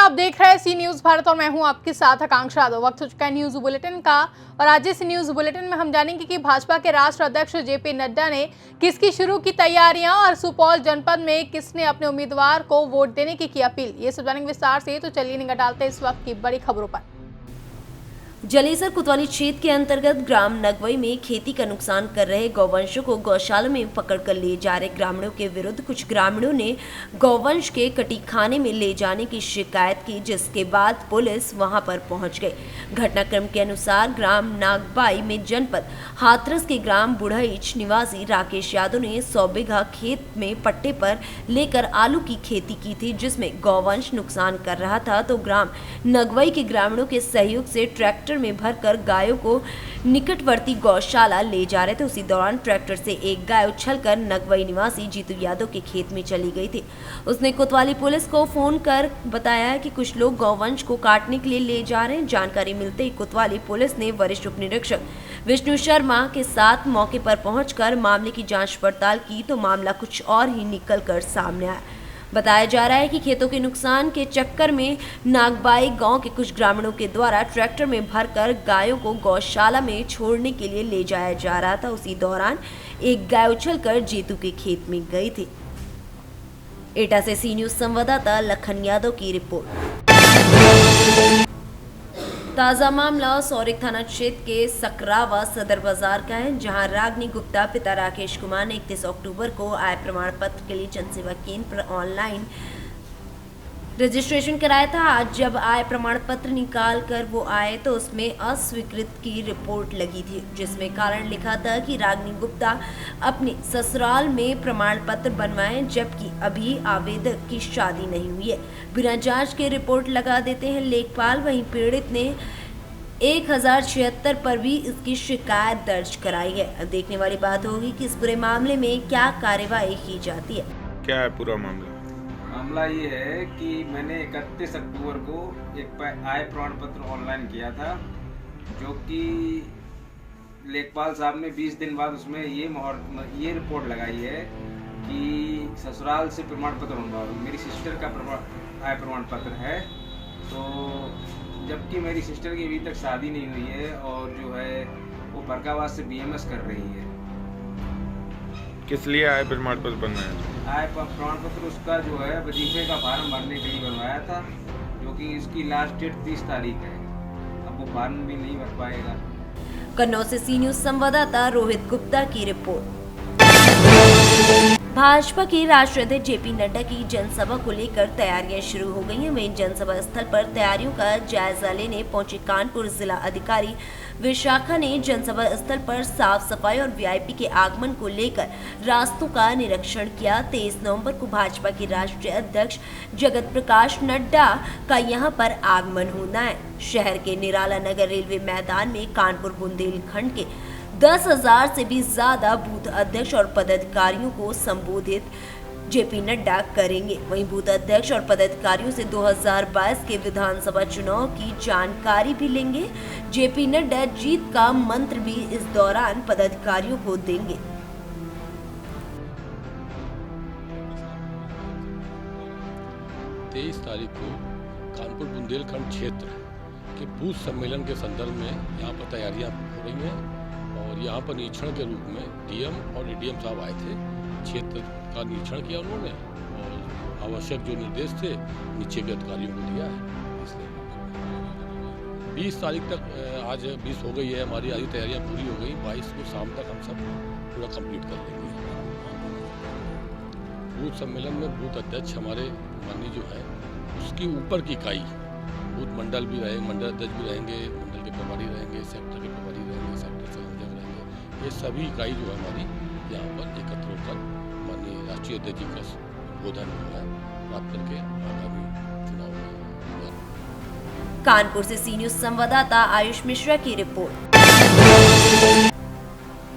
आप देख रहे हैं सी न्यूज भारत और मैं हूं आपके साथ आकांक्षा यादव। वक्त हो चुका है न्यूज बुलेटिन का और आज इस न्यूज बुलेटिन में हम जानेंगे कि भाजपा के राष्ट्रीय अध्यक्ष जेपी नड्डा ने किसकी शुरू की तैयारियां और सुपौल जनपद में किसने अपने उम्मीदवार को वोट देने की अपील, ये सब जानेंगे विस्तार से। तो चलिए निगाह डालते हैं इस वक्त की बड़ी खबरों पर। जलेसर कोतवाली क्षेत्र के अंतर्गत ग्राम नगवई में खेती का नुकसान कर रहे गौवंशों को गौशाला में पकड़कर ले जा रहे ग्रामीणों के विरुद्ध कुछ ग्रामीणों ने गौवंश के कटीखाने में ले जाने की शिकायत की, जिसके बाद पुलिस वहां पर पहुंच गई। घटनाक्रम के अनुसार ग्राम नागबाई में जनपद हाथरस के ग्राम बुढ़ईच निवासी राकेश यादव ने 100 बीघा खेत में पट्टे पर लेकर आलू की खेती की थी, जिसमें गौवंश नुकसान कर रहा था। तो ग्राम नगवई के ग्रामीणों के सहयोग से ट्रैक्टर में भरकर गायों को निकटवर्ती गौशाला ले जा रहे थे। उसी दौरान ट्रैक्टर से एक गाय उछलकर नगवई निवासी जीतू यादव के खेत में चली गई थी। उसने कोतवाली पुलिस को फोन कर बताया कि कुछ लोग गौवंश को काटने के लिए ले जा रहे हैं। जानकारी मिलते ही कोतवाली पुलिस ने वरिष्ठ उप निरीक्षक विष्णु शर्मा के साथ मौके पर पहुंचकर मामले की जांच पड़ताल की, तो मामला कुछ और ही निकल कर सामने आया। बताया जा रहा है कि खेतों के नुकसान के चक्कर में नागबाई गांव के कुछ ग्रामीणों के द्वारा ट्रैक्टर में भरकर गायों को गौशाला में छोड़ने के लिए ले जाया जा रहा था। उसी दौरान एक गाय उछलकर जीतू के खेत में गई थी। एटा से सी न्यूज संवाददाता लखन यादव की रिपोर्ट। ताजा मामला सौरिक थाना क्षेत्र के सकरावा सदर बाजार का है, जहां रागनी गुप्ता पिता राकेश कुमार ने 31 अक्टूबर को आय प्रमाण पत्र के लिए जनसेवा केंद्र पर ऑनलाइन रजिस्ट्रेशन कराया था। आज जब आय प्रमाण पत्र निकाल कर वो आए तो उसमें अस्वीकृत की रिपोर्ट लगी थी, जिसमें कारण लिखा था कि रागनी गुप्ता अपने ससुराल में प्रमाण पत्र बनवाएं, जबकि अभी आवेदक की शादी नहीं हुई है। बिना जांच के रिपोर्ट लगा देते हैं लेखपाल। वहीं पीड़ित ने 1076 पर भी इसकी शिकायत दर्ज कराई है। अब देखने वाली बात होगी कि इस पूरे मामले में क्या कार्यवाही की जाती है। क्या है पूरा मामला? मामला ये है कि मैंने 31 अक्टूबर को एक आय प्रमाण पत्र ऑनलाइन किया था, जो कि लेखपाल साहब ने 20 दिन बाद उसमें ये रिपोर्ट लगाई है कि ससुराल से प्रमाण पत्र होगा। मेरी सिस्टर का आय प्रमाण पत्र है, तो जबकि मेरी सिस्टर की अभी तक शादी नहीं हुई है और जो है वो बरकाबाद से बीएमएस कर रही है। किस लिए आय प्रमाण पत्र बनवाया था? आय प्रमाण पत्र उसका जो है वजीफे का फार्म भरने के लिए बनवाया था, जो कि इसकी लास्ट डेट 30 तारीख है। अब वो फार्म भी नहीं भर पाएगा। कन्नौज से सी न्यूज संवाददाता रोहित गुप्ता की रिपोर्ट। भाजपा के राष्ट्रीय अध्यक्ष जेपी नड्डा की जनसभा को लेकर तैयारियां शुरू हो गई हैं। वहीं जनसभा स्थल पर तैयारियों का जायजा लेने पहुंचे कानपुर जिला अधिकारी विशाखा ने जनसभा स्थल पर साफ सफाई और वीआईपी के आगमन को लेकर रास्तों का निरीक्षण किया। 23 नवंबर को भाजपा के राष्ट्रीय अध्यक्ष जगत प्रकाश नड्डा का यहां पर आगमन होना है। शहर के निराला नगर रेलवे मैदान में कानपुर बुंदेलखंड के 10,000 से भी ज्यादा बूथ अध्यक्ष और पदाधिकारियों को संबोधित जेपी नड्डा करेंगे। वहीं बूथ अध्यक्ष और पदाधिकारियों से 2022 के विधानसभा चुनाव की जानकारी भी लेंगे। जेपी नड्डा जीत का मंत्र भी इस दौरान पदाधिकारियों को देंगे। 23 तारीख को कानपुर बुंदेलखंड क्षेत्र के बूथ सम्मेलन के संदर्भ में यहाँ पर तैयारियां हो रही हैं और यहाँ पर निरीक्षण के रूप में डीएम और एडीएम साहब आए थे। क्षेत्र का निरीक्षण किया उन्होंने और आवश्यक जो निर्देश थे नीचे के अधिकारियों को दिया है। इसलिए 20 तारीख तक, आज 20 हो गई है, हमारी आधी तैयारियां पूरी हो गई। 22 को शाम तक हम सब पूरा कंप्लीट कर लेंगे। बूथ सम्मेलन में बूथ अध्यक्ष हमारे माननीय जो है उसकी ऊपर की इकाई बूथ मंडल भी रहेंगे, मंडल अध्यक्ष भी रहेंगे, मंडल के प्रभारी रहेंगे, सेक्टर के प्रभारी रहेंगे, सेक्टर संयोजक रहेंगे। ये सभी इकाई जो है हमारी यहाँ पर एकत्र होकर माननीय राष्ट्रीय अध्यक्ष जी का उद्बोधन है प्राप्त करके आगामी चुनाव में। कानपुर से सी न्यूज संवाददाता आयुष मिश्रा की रिपोर्ट।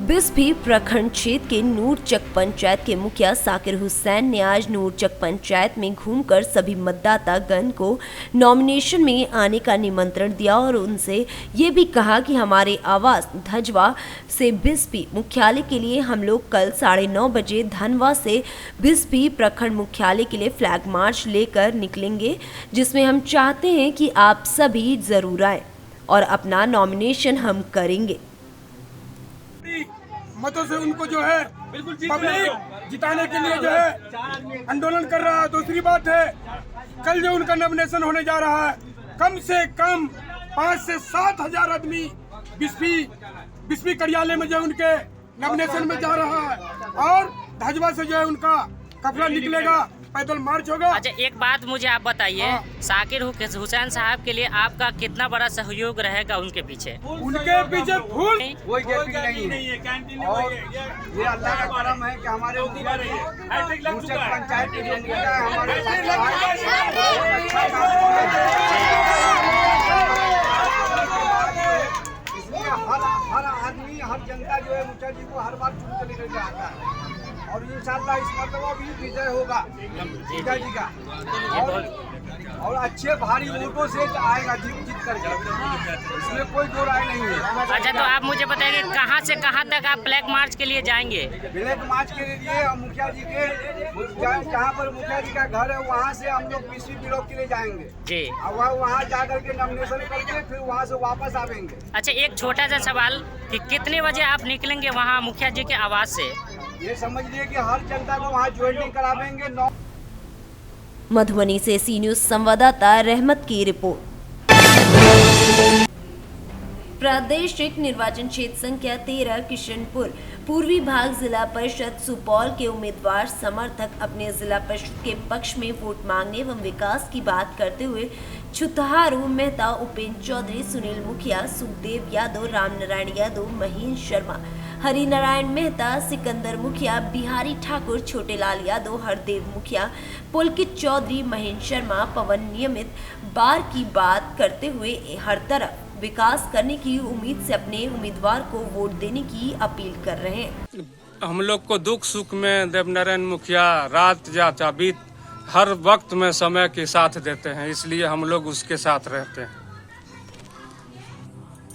बिस्फी प्रखंड क्षेत्र के नूरचक पंचायत के मुखिया साकिर हुसैन ने आज नूरचक पंचायत में घूमकर सभी मतदाता गण को नॉमिनेशन में आने का निमंत्रण दिया और उनसे ये भी कहा कि हमारे आवास धजवा से बिस्फी मुख्यालय के लिए हम लोग कल 9:30 बजे धनवा से बिस्फी प्रखंड मुख्यालय के लिए फ्लैग मार्च लेकर निकलेंगे, जिसमें हम चाहते हैं कि आप सभी जरूर आए और अपना नॉमिनेशन हम करेंगे। मतों से उनको जो है पब्लिक जिताने के लिए जो है आंदोलन कर रहा है। दूसरी बात है, कल जो उनका नॉमिनेशन होने जा रहा है, कम से कम 5 से 7 हजार आदमी बिस्फी कार्यालय में जो उनके नॉमिनेशन में जा रहा है और धजवा से जो है उनका काफिला निकलेगा, पैदल मार्च होगा। अच्छा, एक बात मुझे आप बताइए, साकिर हुसैन साहब के लिए आपका कितना बड़ा सहयोग रहेगा उनके पीछे? उनके पीछे फूल कोई गैपिंग नहीं है और ये अल्लाह का करम है कि हमारे पंचायत के नेता हमारे इसलिए हर आदमी हर जनता जो है मुखिया जी को हर बार चुन कर लेकर आता है और इंशाल्लाह इस मरतबा भी विजय होगा मुखिया जी का और अच्छे भारी वोटों से आएगा जीत करके, इसमें कोई दो राय नहीं है। अच्छा, तो आप मुझे बताइए कहाँ से कहाँ तक आप फ्लैग मार्च के लिए जाएंगे? फ्लैग मार्च के लिए मुखिया जी के जहाँ पर मुखिया जी का घर है वहाँ से हम लोग बिस्फी ब्लॉक के लिए जाएंगे जी, और वहाँ जा करके नॉमिनेशन करके फिर वहाँ से वापस आवेंगे। अच्छा, एक छोटा सा सवाल कि कितने बजे आप निकलेंगे वहाँ मुखिया जी के आवास से? ये समझ लिए कि हर जनता को वहाँ ज्वाइनिंग करावेंगे। मधुबनी से सी न्यूज संवाददाता रहमत की रिपोर्ट। प्रादेशिक निर्वाचन क्षेत्र संख्या 13 किशनपुर पूर्वी भाग जिला परिषद सुपौल के उम्मीदवार समर्थक अपने जिला परिषद के पक्ष में वोट मांगने एवं विकास की बात करते हुए छुतहारू मेहता, उपेंद्र चौधरी, सुनील मुखिया, सुखदेव यादव, रामनारायण यादव, महेश शर्मा, हरिनारायण मेहता, सिकंदर मुखिया, बिहारी ठाकुर, छोटेलाल यादव, हरदेव मुखिया, पुलकित चौधरी, महेश शर्मा, पवन नियमित बार की बात करते हुए हर तरफ विकास करने की उम्मीद से अपने उम्मीदवार को वोट देने की अपील कर रहे हैं। हम लोग को दुख सुख में देवनारायण मुखिया रात या बीत हर वक्त में समय के साथ देते हैं, इसलिए हम लोग उसके साथ रहते हैं।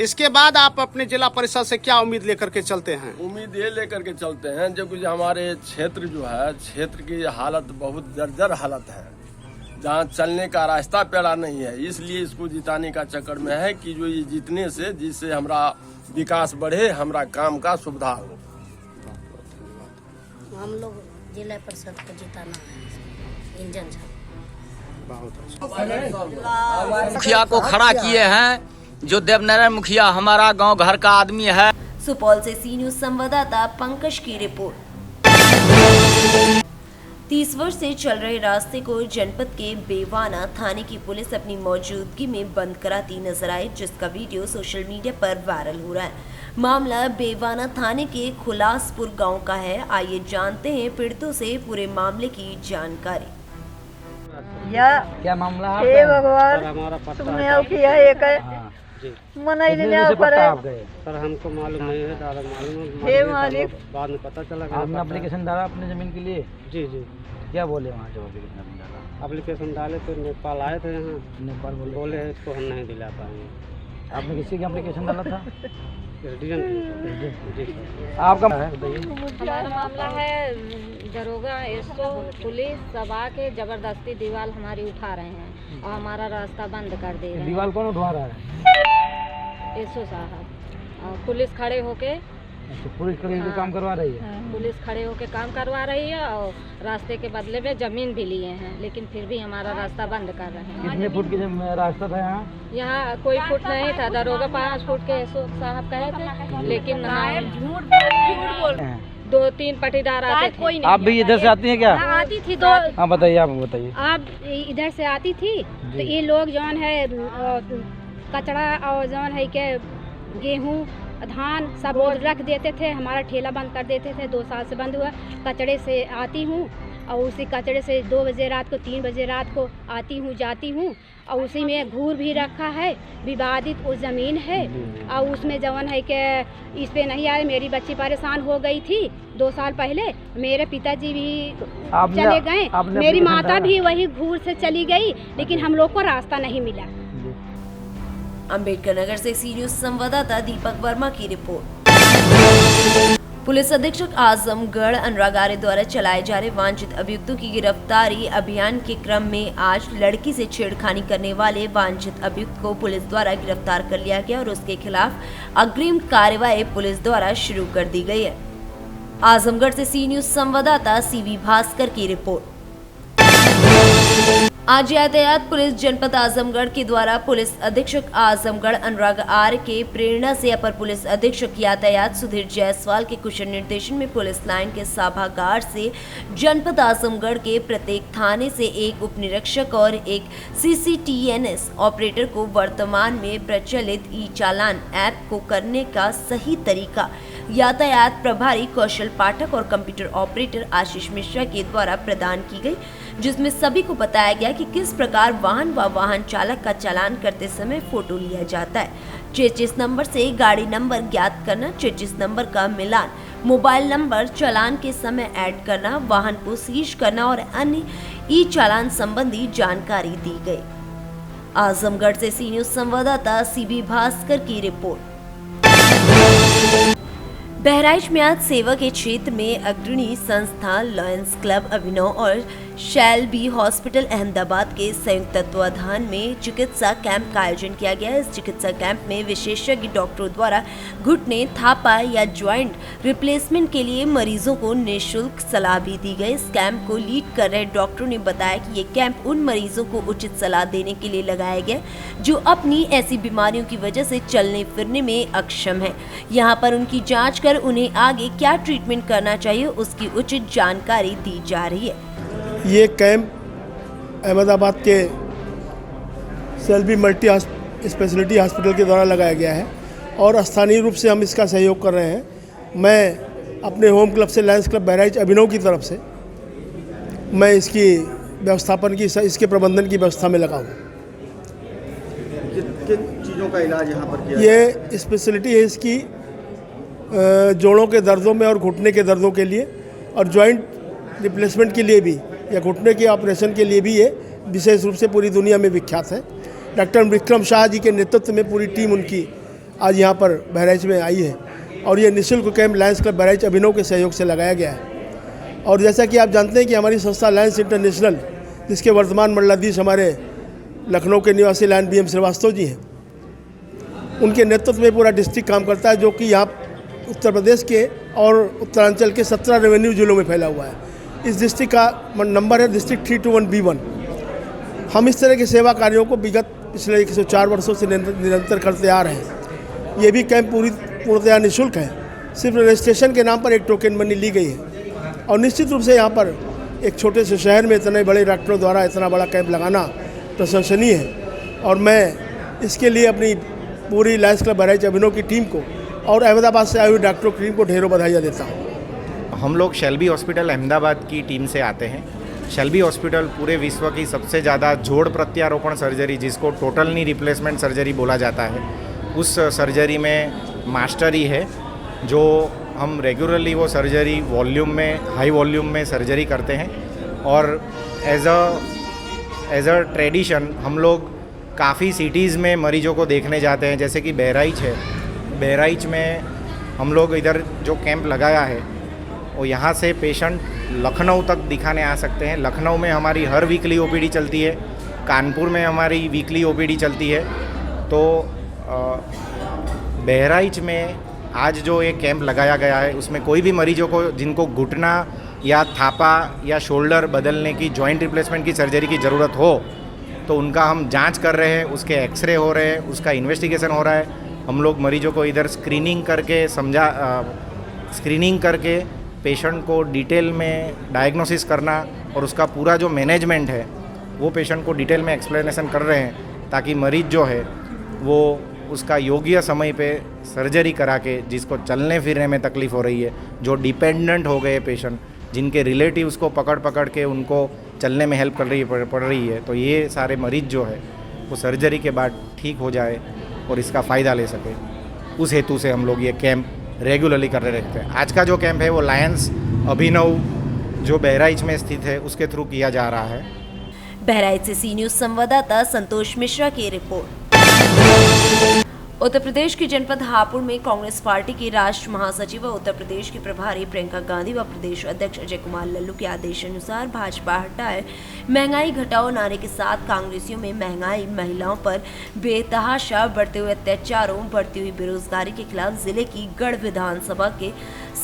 इसके बाद आप अपने जिला परिषद से क्या उम्मीद लेकर के चलते हैं? उम्मीद ये लेकर के चलते हैं, जब हमारे क्षेत्र जो है, क्षेत्र की हालत बहुत जर्जर हालत है, जहाँ चलने का रास्ता पेड़ा नहीं है, इसलिए इसको जिताने का चक्कर में है कि जो ये जीतने से जिससे हमारा विकास बढ़े, हमारा काम का सुविधा हो। हम लोग जिला परिषद को जिताना है, इंजन मुखिया को खड़ा किए हैं, जो देवनारायण मुखिया हमारा गांव घर का आदमी है। सुपौल से सी न्यूज संवाददाता पंकज की रिपोर्ट। 30 वर्ष से चल रहे रास्ते को जनपद के बेवाना थाने की पुलिस अपनी मौजूदगी में बंद कराती नजर आई, जिसका वीडियो सोशल मीडिया पर वायरल हो रहा है। मामला बेवाना थाने के खुलासपुर गांव का है। आइए जानते हैं पीड़ितों से पूरे मामले की जानकारी। क्या मामला है? भगवान तुमने किया एक सर हमको मालूम नहीं है, दादा मालूम है, बाद में पता चला। आपने एप्लीकेशन डाला अपने जमीन के लिए? जी जी। क्या बोले वहाँ जब एप्लीकेशन डाला? एप्लीकेशन डाले तो नेपाल आए थे यहाँ, नेपाल बोले है इसको हम नहीं दिला पाएंगे। आपने किसी का एप्लीकेशन डाला था? जी आपका हमारा मामला है दरोगा एसओ पुलिस सब आके जबरदस्ती दीवार हमारी उठा रहे हैं और हमारा रास्ता बंद कर दे रहे हैं। दीवार कौन उठवा रहा है? एसओ साहब। और पुलिस खड़े होके पुलिस खड़े होकर काम करवा रही है? पुलिस खड़े होके काम करवा रही है और रास्ते के बदले में जमीन भी लिए हैं, लेकिन फिर भी हमारा रास्ता बंद कर रहे हैं। कितने फुट की रास्ता था यहाँ? यहाँ कोई फुट नहीं था, दरोगा 5 फुट के एसओ साहब कहे थे, लेकिन झूठ बोल 2-3 पटीदार आते थे। आप भी इधर से आती हैं क्या? आती थी 2। हाँ बताइए, आप बताइए। आप इधर से आती थी तो ये लोग जौन है कचरा और जौन है के गेहूँ धान सब रोज रख देते थे, हमारा ठेला बंद कर देते थे। 2 साल से बंद हुआ। कचड़े से आती हूँ और उसी कचरे से 2 बजे रात को 3 बजे रात को आती हूँ जाती हूँ और उसी में घूर भी रखा है, विवादित वो ज़मीन है और उसमें जवन है कि इस पे नहीं आए। मेरी बच्ची परेशान हो गई थी 2 साल पहले, मेरे पिताजी भी चले गए, मेरी माता भी वही घूर से चली गई, लेकिन हम लोग को रास्ता नहीं मिला। अंबेडकर नगर से सी न्यूज़ संवाददाता दीपक वर्मा की रिपोर्ट। पुलिस अधीक्षक आजमगढ़ अनुराग आर्य द्वारा चलाए जा रहे वांछित अभियुक्तों की गिरफ्तारी अभियान के क्रम में आज लड़की से छेड़खानी करने वाले वांछित अभियुक्त को पुलिस द्वारा गिरफ्तार कर लिया गया और उसके खिलाफ अग्रिम कार्यवाही पुलिस द्वारा शुरू कर दी गई है। आजमगढ़ से सी न्यूज़ संवाददाता सीवी भास्कर की रिपोर्ट। आज यातायात पुलिस जनपद आजमगढ़ के द्वारा पुलिस अधीक्षक आजमगढ़ अनुराग आर्य के प्रेरणा से अपर पुलिस अधीक्षक यातायात सुधीर जायसवाल के कुशल निर्देशन में पुलिस लाइन के सभागार से जनपद आजमगढ़ के प्रत्येक थाने से एक उप निरीक्षक और एक CCTNS ऑपरेटर को वर्तमान में प्रचलित ई चालान ऐप को करने का सही तरीका यातायात प्रभारी कौशल पाठक और कंप्यूटर ऑपरेटर आशीष मिश्रा के द्वारा प्रदान की गई, जिसमें सभी को बताया गया कि किस प्रकार वाहन व वाहन चालक का चालान करते समय फोटो लिया जाता है, 33 नंबर से गाड़ी नंबर ज्ञात करना, 33 नंबर का मिलान, मोबाइल नंबर चालान के समय ऐड करना, वाहन को सीज करना और अन्य ई चालान संबंधी जानकारी दी गई। आजमगढ़ से सी न्यूज़ संवाददाता सीबी भास्कर की रिपोर्ट। बहराइच में आज सेवा के क्षेत्र में अग्रणी संस्था लॉयंस क्लब अभिनव और शैलबी हॉस्पिटल अहमदाबाद के संयुक्त तत्वाधान में चिकित्सा कैंप का आयोजन किया गया। इस चिकित्सा कैंप में विशेषज्ञ डॉक्टरों द्वारा घुटने, थापा या ज्वाइंट रिप्लेसमेंट के लिए मरीजों को निःशुल्क सलाह भी दी गई। इस कैंप को लीड कर रहे डॉक्टरों ने बताया कि ये कैंप उन मरीजों को उचित सलाह देने के लिए लगाया गया जो अपनी ऐसी बीमारियों की वजह से चलने फिरने में अक्षम है। यहाँ पर उनकी जाँच कर उन्हें आगे क्या ट्रीटमेंट करना चाहिए उसकी उचित जानकारी दी जा रही है। ये कैंप अहमदाबाद के सेल्बी मल्टी स्पेशलिटी हॉस्पिटल के द्वारा लगाया गया है और स्थानीय रूप से हम इसका सहयोग कर रहे हैं। मैं अपने होम क्लब से लायंस क्लब बहराइच अभिनव की तरफ से मैं इसकी व्यवस्थापन की इसके प्रबंधन की व्यवस्था में लगा हूँ। किन चीज़ों का इलाज यहाँ पर किया? ये स्पेशलिटी है इसकी जोड़ों के दर्दों में और घुटने के दर्दों के लिए और जॉइंट रिप्लेसमेंट के लिए भी या घुटने के ऑपरेशन के लिए भी ये विशेष रूप से पूरी दुनिया में विख्यात है। डॉक्टर विक्रम शाह जी के नेतृत्व में पूरी टीम उनकी आज यहाँ पर बहराइच में आई है और ये निःशुल्क कैंप लायंस क्लब बहराइच अभिनव के सहयोग से लगाया गया है। और जैसा कि आप जानते हैं कि हमारी संस्था लायंस इंटरनेशनल, जिसके वर्तमान मंडलाधीश हमारे लखनऊ के निवासी लायन BM श्रीवास्तव जी हैं, उनके नेतृत्व में पूरा डिस्ट्रिक्ट काम करता है, जो कि यहाँ उत्तर प्रदेश के और उत्तरांचल के 17 रेवेन्यू जिलों में फैला हुआ है। इस डिस्ट्रिक्ट का नंबर है डिस्ट्रिक्ट 321B1। हम इस तरह के सेवा कार्यों को विगत पिछले 104 वर्षों से निरंतर करते आ रहे हैं। ये भी कैंप पूर्णतया निःशुल्क है, सिर्फ रजिस्ट्रेशन के नाम पर एक टोकन मनी ली गई है। और निश्चित रूप से यहाँ पर एक छोटे से शहर में इतने बड़े डॉक्टरों द्वारा इतना बड़ा कैंप लगाना प्रशंसनीय है और मैं इसके लिए अपनी पूरी लायंस क्लब बहराइच अभिनव की टीम को और अहमदाबाद से आई हुई डॉक्टरों की टीम को ढेरों बधाइयाँ देता हूँ। हम लोग शैलबी हॉस्पिटल अहमदाबाद की टीम से आते हैं। शैलबी हॉस्पिटल पूरे विश्व की सबसे ज़्यादा जोड़ प्रत्यारोपण सर्जरी, जिसको टोटल नी रिप्लेसमेंट सर्जरी बोला जाता है, उस सर्जरी में मास्टरी है। जो हम रेगुलरली वो सर्जरी वॉल्यूम में, हाई वॉल्यूम में सर्जरी करते हैं और एज अ ट्रेडिशन हम लोग काफ़ी सिटीज़ में मरीजों को देखने जाते हैं। जैसे कि बहराइच है, बहराइच में हम लोग इधर जो कैंप लगाया है वो यहाँ से पेशेंट लखनऊ तक दिखाने आ सकते हैं। लखनऊ में हमारी हर वीकली OPD चलती है, कानपुर में हमारी वीकली OPD चलती है। तो बहराइच में आज जो एक कैंप लगाया गया है उसमें कोई भी मरीजों को जिनको घुटना या थापा या शोल्डर बदलने की, जॉइंट रिप्लेसमेंट की सर्जरी की ज़रूरत हो तो उनका हम जांच कर रहे हैं, उसके एक्सरे हो रहे हैं, उसका इन्वेस्टिगेशन हो रहा है। हम लोग मरीजों को इधर स्क्रीनिंग करके पेशेंट को डिटेल में डायग्नोसिस करना और उसका पूरा जो मैनेजमेंट है वो पेशेंट को डिटेल में एक्सप्लेनेशन कर रहे हैं, ताकि मरीज जो है वो उसका योग्य समय पे सर्जरी करा के, जिसको चलने फिरने में तकलीफ़ हो रही है, जो डिपेंडेंट हो गए पेशेंट, जिनके रिलेटिव्स को पकड़ पकड़ के उनको चलने में हेल्प पड़ रही है, तो ये सारे मरीज जो है वो सर्जरी के बाद ठीक हो जाए और इसका फ़ायदा ले सके, उस हेतु से हम लोग ये कैंप रेगुलरली कर रहे रहते हैं। आज का जो कैंप है वो लायंस अभिनव जो बहराइच में स्थित है उसके थ्रू किया जा रहा है। बहराइच से सी न्यूज़ संवाददाता संतोष मिश्रा की रिपोर्ट। उत्तर प्रदेश के जनपद हापुड़ में कांग्रेस पार्टी के राष्ट्र महासचिव व उत्तर प्रदेश की प्रभारी प्रियंका गांधी व प्रदेश अध्यक्ष अजय कुमार लल्लू के आदेश अनुसार भाजपा हटाए महंगाई घटाओ नारे के साथ कांग्रेसियों में महंगाई, महिलाओं पर बेतहाशा बढ़ते हुए अत्याचारों, बढ़ती हुई बेरोजगारी के खिलाफ जिले की गढ़ विधानसभा के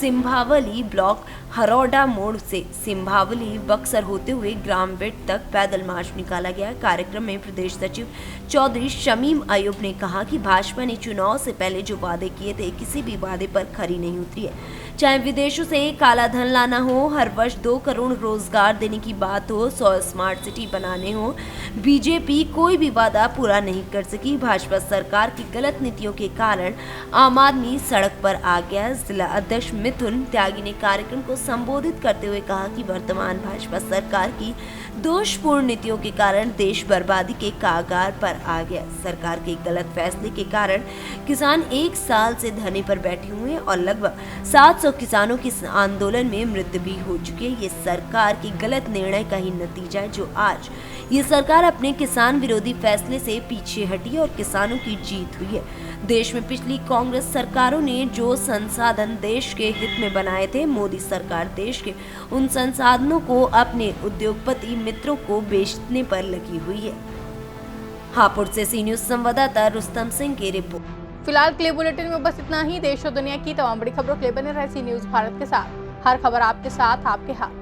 सिंभावली ब्लॉक हरौडा मोड़ से सिंभावली बक्सर होते हुए ग्राम वेट तक पैदल मार्च निकाला गया। कार्यक्रम में प्रदेश सचिव चौधरी शमीम अयूब ने कहा कि भाजपा ने चुनाव से पहले जो वादे किए थे किसी भी वादे पर खरी नहीं उतरी है, चाहे विदेशों से काला धन लाना हो, हर वर्ष 2 करोड़ रोजगार देने की बात हो, 100 स्मार्ट सिटी बनाने हो, बीजेपी कोई भी वादा पूरा नहीं कर सकी। भाजपा सरकार की गलत नीतियों के कारण आम आदमी सड़क पर आ गया। जिला अध्यक्ष मिथुन त्यागी ने कार्यक्रम को संबोधित करते हुए कहा कि वर्तमान भाजपा सरकार की दोषपूर्ण नीतियों के कारण देश बर्बादी के कागार पर आ गया। सरकार के गलत फैसले के कारण किसान 1 साल से धरने पर बैठे हुए हैं और लगभग 700 किसानों की आंदोलन में मृत्यु भी हो चुकी है। ये सरकार के गलत निर्णय का ही नतीजा है जो आज ये सरकार अपने किसान विरोधी फैसले से पीछे हटी और किसानों की जीत हुई है। देश में पिछली कांग्रेस सरकारों ने जो संसाधन देश के हित में बनाए थे, मोदी सरकार देश के उन संसाधनों को अपने उद्योगपति मित्रों को बेचने पर लगी हुई है। हापुड़ से सी न्यूज़ संवाददाता रुस्तम सिंह की रिपोर्ट। फिलहाल के लिए बुलेटिन में बस इतना ही। देश और दुनिया की तमाम बड़ी खबरों के लिए बने रहे सी न्यूज़ भारत के साथ। हर खबर आपके साथ, आपके हाथ।